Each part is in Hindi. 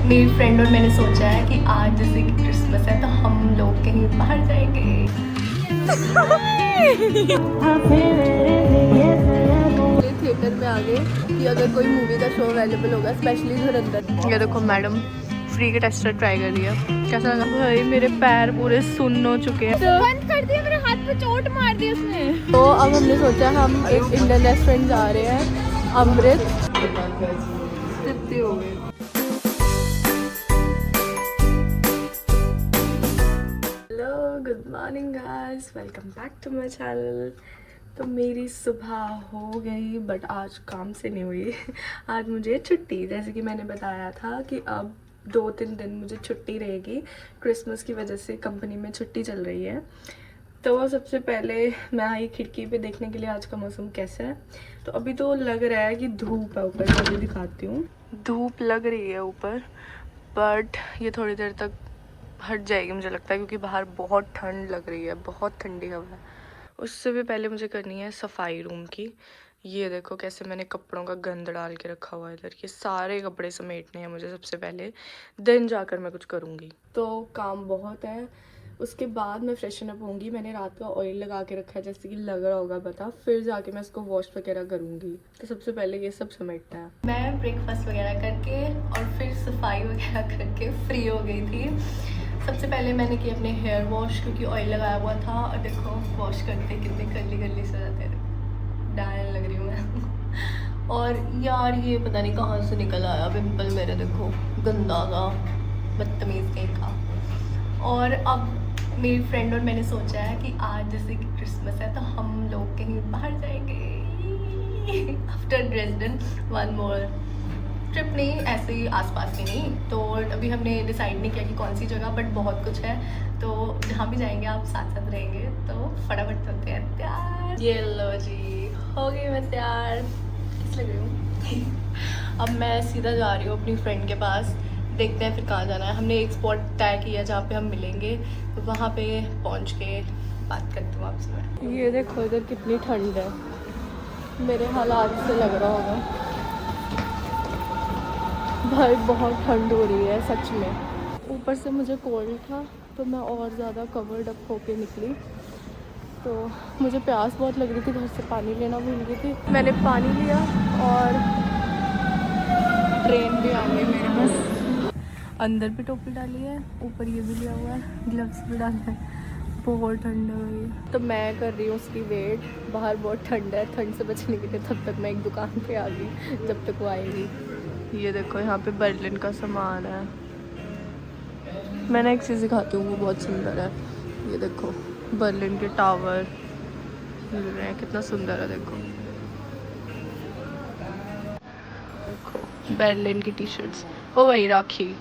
मेरी फ्रेंड और मैंने सोचा है कि आज जैसे कि क्रिसमस है तो हम लोग कहीं बाहर जाएंगे। थिएटर में आ गए कि अगर कोई मूवी का शो अवेलेबल होगा, स्पेशली धुरंधर। ये देखो मैडम फ्री के टेस्टर ट्राई कर रही है। कैसा लगा? भाई मेरे पैर पूरे सुन्न हो चुके हैं। बंद कर दिया, मेरे हाथ पे चोट मार दी उसने। तो अब हमने सोचा हम एक इंडियन रेस्टोरेंट जा रहे हैं, अमृत। हो गए। Hello, good morning guys, welcome back to my channel. तो मेरी सुबह हो गई बट आज काम से नहीं हुई। आज मुझे छुट्टी, जैसे कि मैंने बताया था कि अब 2-3 दिन मुझे छुट्टी रहेगी। क्रिसमस की वजह से कंपनी में छुट्टी चल रही है। तो सबसे पहले मैं आई खिड़की पे देखने के लिए आज का मौसम कैसा है। तो अभी तो लग रहा है कि धूप है ऊपर, मैं अभी दिखाती हूँ। धूप लग रही है ऊपर, बट ये थोड़ी देर तक हट जाएगी मुझे लगता है, क्योंकि बाहर बहुत ठंड लग रही है, बहुत ठंडी हवा है। उससे भी पहले मुझे करनी है सफाई रूम की। ये देखो कैसे मैंने कपड़ों का गंद डाल के रखा हुआ है इधर। ये सारे कपड़े समेटने हैं मुझे सबसे पहले, देन जाकर मैं कुछ करूँगी। तो काम बहुत है। उसके बाद मैं फ्रेशन अप होंगी। मैंने रात का ऑयल लगा के रखा है, जैसे कि लग रहा होगा पता। फिर जाके मैं इसको वॉश वगैरह करूँगी। तो सबसे पहले ये सब समेटना है। मैं ब्रेकफास्ट वगैरह करके और फिर सफाई वगैरह करके फ्री हो गई थी। सबसे पहले मैंने किया अपने हेयर वॉश, क्योंकि ऑयल लगाया हुआ था। और देखो वॉश करते कितने कर्ली कर्ली से जाते हैं, डायन लग रही हूँ मैं। और यार ये पता नहीं कहाँ से निकल आया पिंपल मेरे, देखो गंदा सा, बदतमीज़ कहीं का। और अब मेरी फ्रेंड और मैंने सोचा है कि आज जैसे कि क्रिसमस है तो हम लोग कहीं बाहर जाएंगे। After Dresden one more trip, नहीं ऐसे ही आसपास में नहीं। तो अभी हमने डिसाइड नहीं किया कि कौन सी जगह, बट बहुत कुछ है। तो जहाँ भी जाएंगे आप साथ साथ रहेंगे। तो फटाफट होते हैं तैयार। ये लो जी, हो गई मैं तैयार। किस लग रही हूँ? अब मैं सीधा जा रही हूँ अपनी फ्रेंड के पास। देखते हैं फिर कहाँ जाना है। हमने एक स्पॉट तय किया जहाँ पे हम मिलेंगे, तो वहाँ पे पहुँच के बात करती हूँ आपसे मैं। ये देखो इधर कितनी ठंड है, मेरे हालात से लग रहा होगा भाई बहुत ठंड हो रही है सच में। ऊपर से मुझे कोल्ड था तो मैं और ज़्यादा कवर्ड अप होके निकली। तो मुझे प्यास बहुत लग रही थी, घर से पानी लेना भूल गई थी। मैंने पानी लिया और ट्रेन भी आ गई मेरे पास। अंदर भी टोपी डाली है, ऊपर ये भी लिया हुआ है, ग्लव्स भी डाले हैं। बहुत ठंड हो गई, तो मैं कर रही हूँ उसकी वेट। बाहर बहुत ठंड है, ठंड से बचने के लिए तब तक मैं एक दुकान पे आ गई जब तक वो आएगी। ये देखो यहाँ पे बर्लिन का सामान है। मैंने एक चीज़ दिखाती हूँ, वो बहुत सुंदर है। ये देखो बर्लिन के टावर मिल रहे हैं, कितना सुंदर है। देखो देखो बर्लिन की टी शर्ट्स। ओ वही राखी।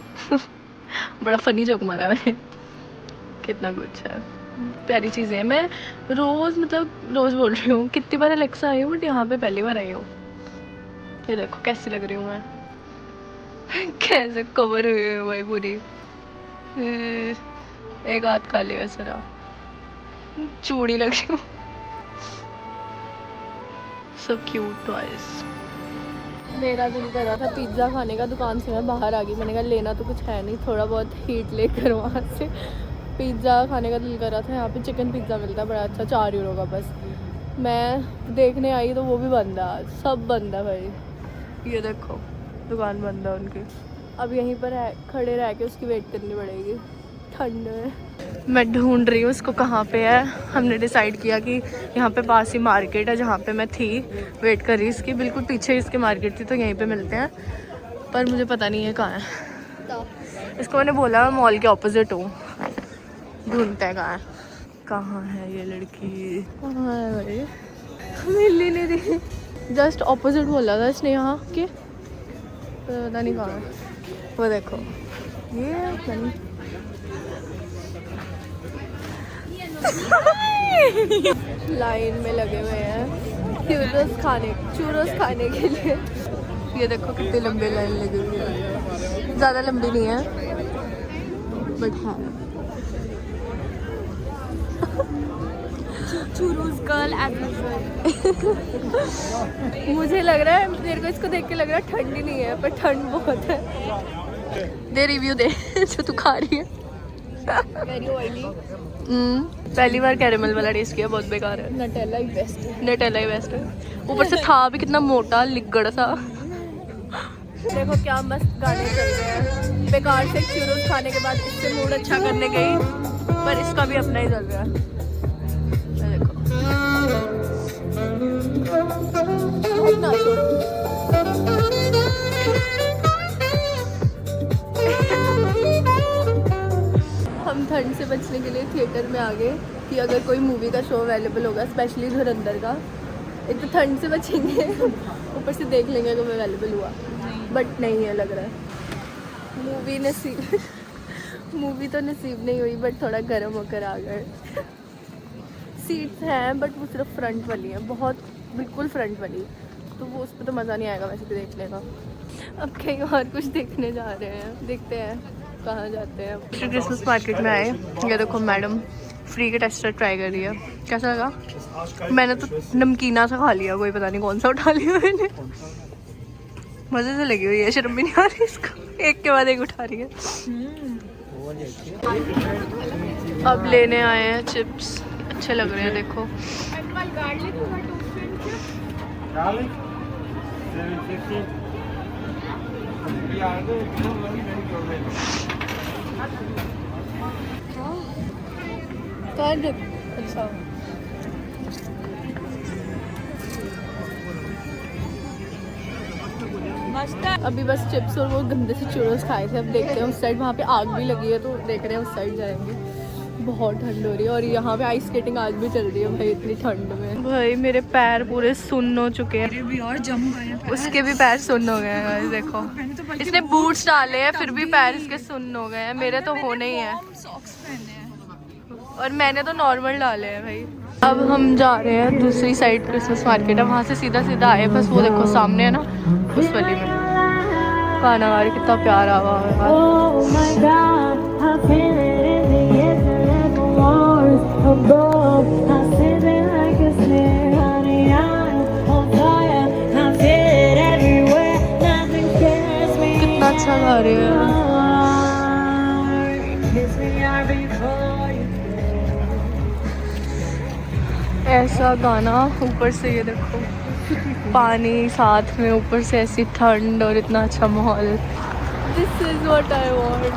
बड़ा फनी जोक मारा मैंने। कितना कुछ है, प्यारी चीज़ें हैं। मैं रोज़ रोज़ बोल रही हूँ, कितनी बार अलेक्सा आई हूँ बट यहाँ पे पहली बार आई हूँ। ये देखो कैसी लग रही हूँ मैं, कैसे कवर हुई है भाई पूरी। एक हाथ खा लिया सरा, चूड़ी लग रही हूँ। सब क्यूट टॉयज। मेरा दिल कर रहा था पिज्ज़ा खाने का, दुकान से मैं बाहर आ गई। मैंने कहा लेना तो कुछ है नहीं, थोड़ा बहुत हीट लेकर वहाँ से पिज़्ज़ा खाने का दिल कर रहा था। यहाँ पे चिकन पिज़्ज़ा मिलता है बड़ा अच्छा, 4 यूरो का बस। मैं देखने आई तो वो भी बंद है आज, सब बंद है भाई। ये देखो दुकान बंद है उनकी। अब यहीं पर खड़े रह के उसकी वेट करनी पड़ेगी, ठंड में। मैं ढूंढ रही हूँ उसको कहाँ पे है। हमने डिसाइड किया कि यहाँ पे पास ही मार्केट है जहाँ पे मैं थी, वेट कर रही इसकी। बिल्कुल पीछे इसकी मार्केट थी, तो यहीं पे मिलते हैं। पर मुझे पता नहीं है कहाँ है। इसको मैंने बोला मैं मॉल के ऑपोजिट हूँ, ढूंढते हैं कहाँ है। कहाँ है ये लड़की, कहाँ है भाई? मिल ही नहीं रही। जस्ट ऑपोजिट बोला था इसने यहाँ के, पता नहीं कहाँ है। वो देखो ये लाइन में लगे हुए हैं चूरोस खाने के लिए। ये देखो कितनी लंबी लाइन लगी हुई है, ज़्यादा लंबी नहीं है बट हाँ। चूरूस गर्ल मुझे लग रहा है, मेरे को इसको देख के लग रहा है ठंड ही नहीं है, पर ठंड बहुत है। दे रिव्यू दे जो तू खा रही है। Very oily. पहली बार कैरेमल वाला टेस्ट किया, बहुत बेकार है। नटेला ही बेस्ट है। नटेला ही बेस्ट है। ऊपर से था भी कितना मोटा लिगड़ सा। देखो क्या मस्त गाने चल रहे हैं। बेकार से चूरोस खाने के बाद इससे मूड अच्छा करने गई, पर इसका भी अपना ही चल रहा है। देखो हम ठंड से बचने के लिए थिएटर में आ गए कि अगर कोई मूवी का शो अवेलेबल होगा, स्पेशली धुरंधर का, एक तो ठंड से बचेंगे, ऊपर से देख लेंगे अगर अवेलेबल हुआ, बट नहीं है लग रहा है। मूवी तो नसीब नहीं हुई, बट थोड़ा गर्म होकर आ गए। सीट्स हैं बट वो सिर्फ फ्रंट वाली हैं, बहुत बिल्कुल फ्रंट वाली, तो वो उस पर तो मज़ा नहीं आएगा वैसे भी देखने का। अब कहीं और कुछ देखने जा रहे हैं, देखते हैं कहाँ जाते हैं। क्रिसमस मार्केट में आए, ये देखो मैडम फ्री के टेस्टर ट्राई कर रही है। कैसा लगा? मैंने तो नमकीना सा खा लिया, कोई पता नहीं कौन सा उठा लिया मैंने। मज़े से लगी हुई है, शर्म भी नहीं आ रही इसको, एक के बाद एक उठा रही है। अब लेने आए हैं चिप्स, अच्छे लग रहे हैं देखो। अच्छा अभी बस चिप्स और वो गंदे से चूरोस खाए थे। अब देखते हैं उस साइड, वहाँ पे आग भी लगी है तो देख रहे हैं उस साइड जाएंगे। बहुत ठंड हो रही है और यहाँ पे आइस स्केटिंग आज भी चल रही है भाई, इतनी ठंड में। भाई मेरे पैर पूरे सुन्न हो चुके हैं। भी और जम गए, उसके भी पैर सुन्न हो गए हैं देखो। इसने बूट्स डाले हैं फिर भी पैर इसके सुन्न हो गए हैं, मेरे तो होने ही है। और मैंने तो नॉर्मल डाले हैं भाई। अब हम जा रहे हैं दूसरी साइड, क्रिसमस मार्केट है, वहाँ से सीधा सीधा आए, बस वो देखो सामने है ना, उस वाली में गाना गा रही, कितना प्यारा हुआ है। कितना अच्छा गा रही है। ऐसा गाना, ऊपर से ये देखो पानी साथ में, ऊपर से ऐसी ठंड और इतना अच्छा माहौल। This is what I want.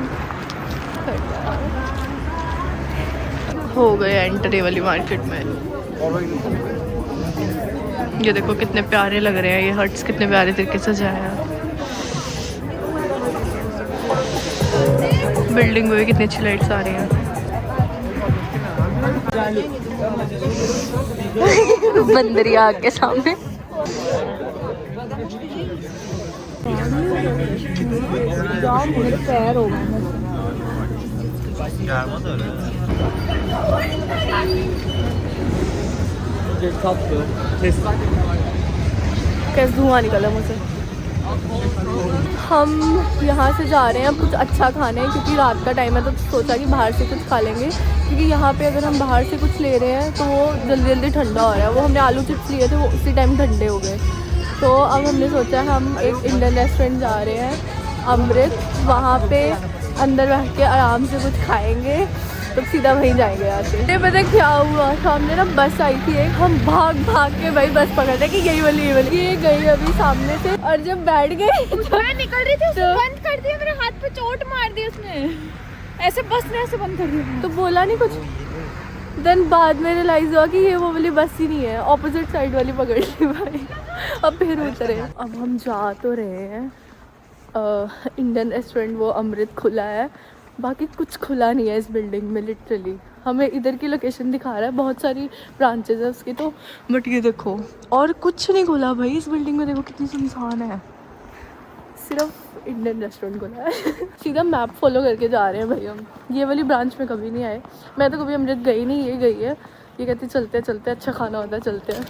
हो गए एंट्री वाली मार्केट में। ये देखो कितने प्यारे लग रहे हैं ये हट्स, कितने प्यारे तरीके से सजाया है। बिल्डिंग में भी कितनी अच्छी लाइट्स आ रही हैं। बंदरिया के सामने पैर हो गए। कैसे धुआं निकला मुझसे। हम यहाँ से जा रहे हैं कुछ अच्छा खाने, क्योंकि रात का टाइम है तो सोचा कि बाहर से कुछ खा लेंगे, क्योंकि यहाँ पे अगर हम बाहर से कुछ ले रहे हैं तो वो जल्दी जल्दी ठंडा हो रहा है। वो हमने आलू चिप्स लिए थे, वो उसी टाइम ठंडे हो गए। तो अब हमने सोचा हम एक इंडियन रेस्टोरेंट जा रहे हैं अमृत, वहाँ पे अंदर बैठ के आराम से कुछ खाएँगे, तो सीधा वहीं जाएंगे यहाँ से। ये पता क्या हुआ, सामने ना बस आई थी एक, हम भाग भाग के भाई बस पकड़े कि यही वाली ये गई अभी सामने से, और जब बैठ गए तो मैं निकल रही थी, उसने बंद कर दिया, मेरे हाथ पे चोट मार दी उसने, ऐसे बस ने ऐसे बंद कर दिया। तो बोला नहीं कुछ। देन बाद में रियलाइज हुआ कि ये वो वाली बस ही नहीं है, ऑपोजिट साइड वाली पकड़ ली भाई। अब फिर उतरे। अब हम जा तो रहे हैं इंडियन रेस्टोरेंट, वो अमृत खुला है, बाकी कुछ खुला नहीं है इस बिल्डिंग में। लिटरली हमें इधर की लोकेशन दिखा रहा है, बहुत सारी ब्रांचेज है उसकी, तो बट ये देखो और कुछ नहीं खुला भाई इस बिल्डिंग में। देखो कितनी सुनसान है, सिर्फ इंडियन रेस्टोरेंट खुला है। सीधा मैप फॉलो करके जा रहे हैं भाई हम। ये वाली ब्रांच में कभी नहीं आए, मैं तो कभी अमृत गई नहीं, ये गई है। ये कहती चलते चलते, अच्छा खाना होता है, चलते हैं।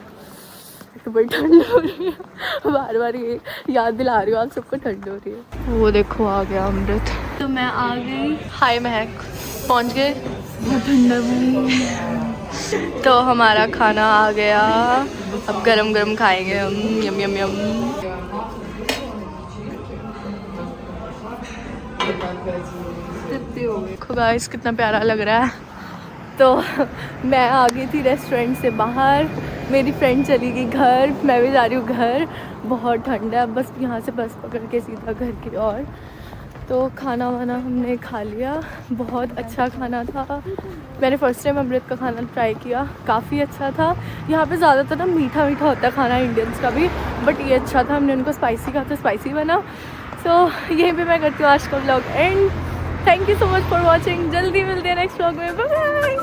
तो बड़ी ठंड हो रही है, बार बार ये याद दिला रही हूँ आप सबको, ठंड हो रही है। वो देखो आ गया अमृत, तो मैं आ गई। हाय महक, पहुँच गए। तो हमारा खाना आ गया, अब गरम गरम खाएंगे हम। यम यम यम। देखो गाइस कितना प्यारा लग रहा है। तो मैं आ गई थी रेस्टोरेंट से बाहर, मेरी फ्रेंड चली गई घर, मैं भी जा रही हूँ घर। बहुत ठंड है, बस यहाँ से बस पकड़ के सीधा घर की ओर। तो खाना वाना हमने खा लिया, बहुत अच्छा खाना था। मैंने फ़र्स्ट टाइम अमृत का खाना ट्राई किया, काफ़ी अच्छा था। यहाँ पे ज़्यादातर ना मीठा मीठा होता है खाना इंडियंस का भी, बट ये अच्छा था। हमने उनको स्पाइसी कहा तो स्पाइसी बना। सो यहीं पे मैं करती हूँ आज का vlog and. Thank you so much for watching. जल्दी मिलते हैं नेक्स्ट व्लॉग में, बाय बाय।